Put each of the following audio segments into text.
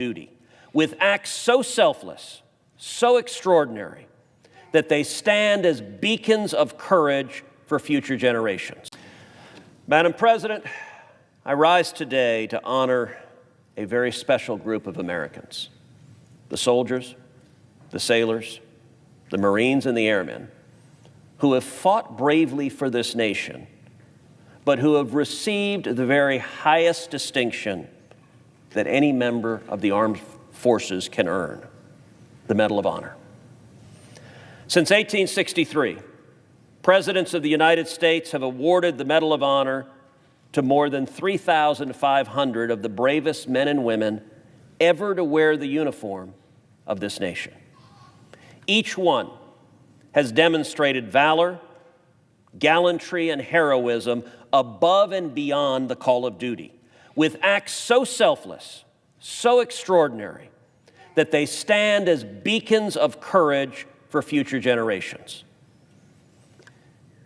duty, with acts so selfless, so extraordinary, that they stand as beacons of courage for future generations. Madam President, I rise today to honor a very special group of Americans, the soldiers, the sailors, the Marines, and the airmen, who have fought bravely for this nation, but who have received the very highest distinction that any member of the armed forces can earn, the Medal of Honor. Since 1863, presidents of the United States have awarded the Medal of Honor to more than 3,500 of the bravest men and women ever to wear the uniform of this nation. Each one has demonstrated valor, gallantry, and heroism above and beyond the call of duty, with acts so selfless, so extraordinary, that they stand as beacons of courage for future generations.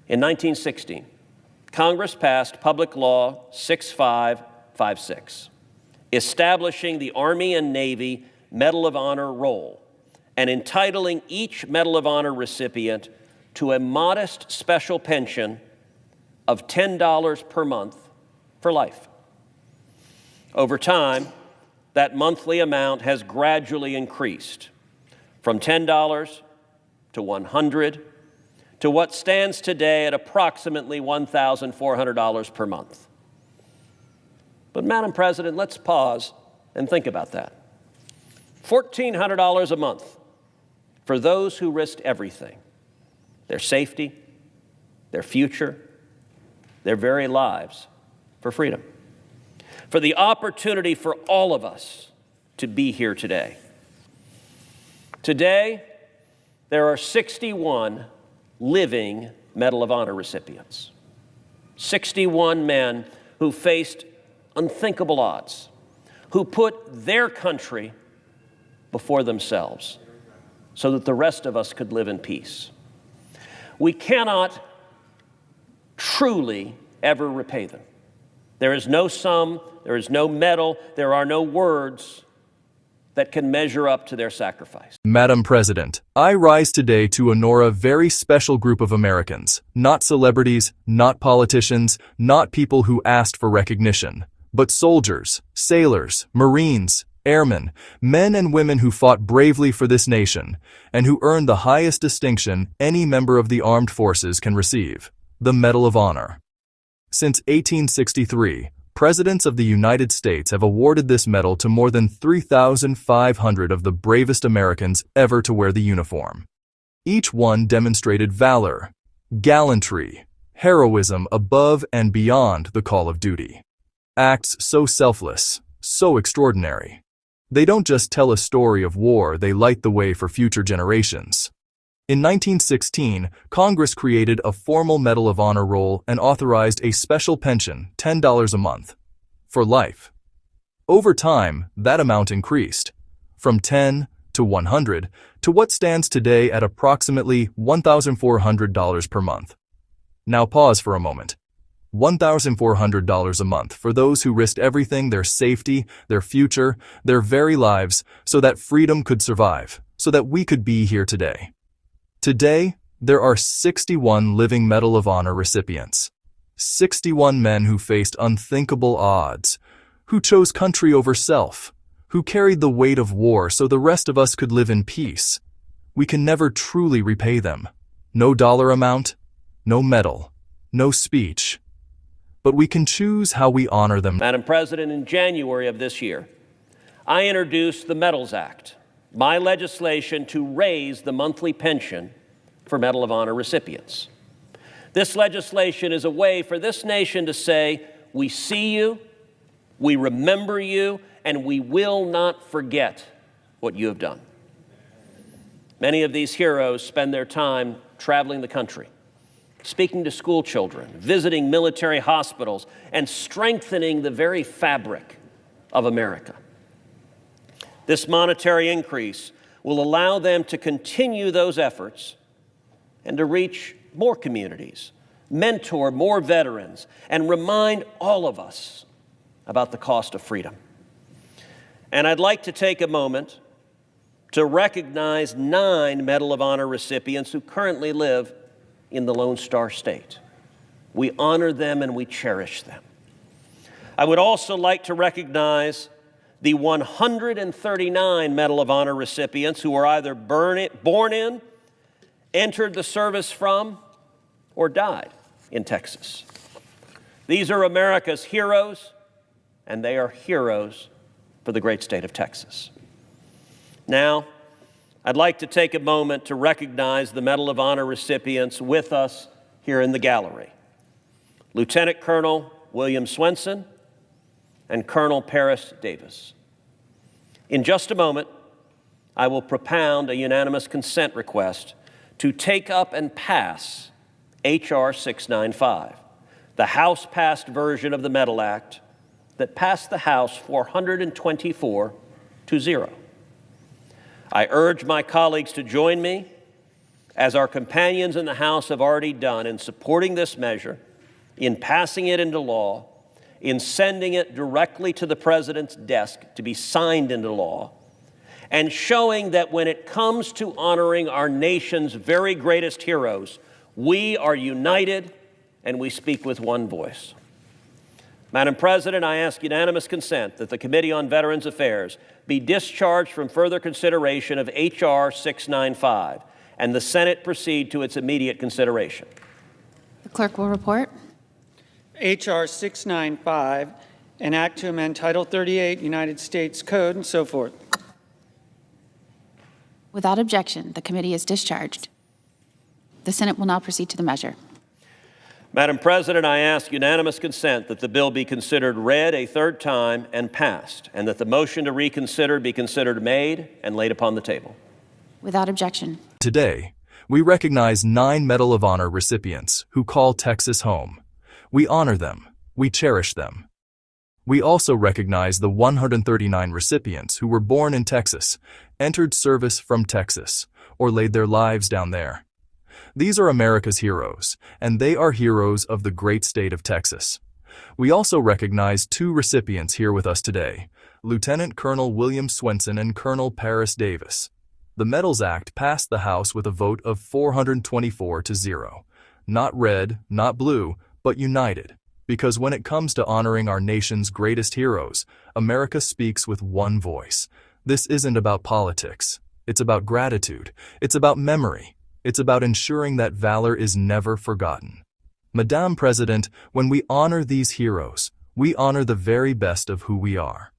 In 1916, Congress passed Public Law 6556, establishing the Army and Navy Medal of Honor roll and entitling each Medal of Honor recipient to a modest special pension of $10 per month for life. Over time, that monthly amount has gradually increased from $10 to $100 to what stands today at approximately $1,400 per month. But Madam President, let's pause and think about that. $1,400 a month for those who risked everything, their safety, their future, their very lives for freedom, for the opportunity for all of us to be here today. Today, there are 61 living Medal of Honor recipients, 61 men who faced unthinkable odds, who put their country before themselves so that the rest of us could live in peace. We cannot truly ever repay them. There is no sum, there is no medal, there are no words that can measure up to their sacrifice. Madam President, I rise today to honor a very special group of Americans, not celebrities, not politicians, not people who asked for recognition, but soldiers, sailors, Marines, airmen, men and women who fought bravely for this nation and who earned the highest distinction any member of the armed forces can receive, the Medal of Honor. Since 1863, presidents of the United States have awarded this medal to more than 3,500 of the bravest Americans ever to wear the uniform. Each one demonstrated valor, gallantry, heroism above and beyond the call of duty. Acts so selfless, so extraordinary. They don't just tell a story of war, they light the way for future generations. In 1916, Congress created a formal Medal of Honor roll and authorized a special pension, $10 a month, for life. Over time, that amount increased, from $10 to $100 to what stands today at approximately $1,400 per month. Now pause for a moment. $1,400 a month for those who risked everything, their safety, their future, their very lives, so that freedom could survive, so that we could be here today. Today, there are 61 living Medal of Honor recipients. 61 men who faced unthinkable odds, who chose country over self, who carried the weight of war so the rest of us could live in peace. We can never truly repay them. No dollar amount, no medal, no speech. But we can choose how we honor them. Madam President, in January of this year, I introduced the Medals Act, my legislation to raise the monthly pension for Medal of Honor recipients. This legislation is a way for this nation to say, we see you, we remember you, and we will not forget what you have done. Many of these heroes spend their time traveling the country, speaking to school children, visiting military hospitals, and strengthening the very fabric of America. This monetary increase will allow them to continue those efforts and to reach more communities, mentor more veterans, and remind all of us about the cost of freedom. And I'd like to take a moment to recognize 9 Medal of Honor recipients who currently live in the Lone Star State. We honor them and we cherish them. I would also like to recognize the 139 Medal of Honor recipients who were either born in, entered the service from, or died in Texas. These are America's heroes, and they are heroes for the great state of Texas. Now, I'd like to take a moment to recognize the Medal of Honor recipients with us here in the gallery. Lieutenant Colonel William Swenson and Colonel Paris Davis. In just a moment, I will propound a unanimous consent request to take up and pass H.R. 695, the House-passed version of the Medal Act that passed the House 424-0. I urge my colleagues to join me, as our companions in the House have already done, in supporting this measure, in passing it into law, in sending it directly to the President's desk to be signed into law, and showing that when it comes to honoring our nation's very greatest heroes, we are united and we speak with one voice. Madam President, I ask unanimous consent that the Committee on Veterans Affairs be discharged from further consideration of H.R. 695 and the Senate proceed to its immediate consideration. The clerk will report. H.R. 695, an act to amend Title 38 United States Code and so forth. Without objection, the committee is discharged. The Senate will now proceed to the measure. Madam President, I ask unanimous consent that the bill be considered read a third time and passed, and that the motion to reconsider be considered made and laid upon the table. Without objection. Today, we recognize 9 Medal of Honor recipients who call Texas home. We honor them. We cherish them. We also recognize the 139 recipients who were born in Texas, entered service from Texas, or laid their lives down there. These are America's heroes, and they are heroes of the great state of Texas. We also recognize 2 recipients here with us today, Lieutenant Colonel William Swenson and Colonel Paris Davis. The Medals Act passed the House with a vote of 424-0. Not red, not blue, but united. Because when it comes to honoring our nation's greatest heroes, America speaks with one voice. This isn't about politics. It's about gratitude. It's about memory. It's about ensuring that valor is never forgotten. Madam President, when we honor these heroes, we honor the very best of who we are.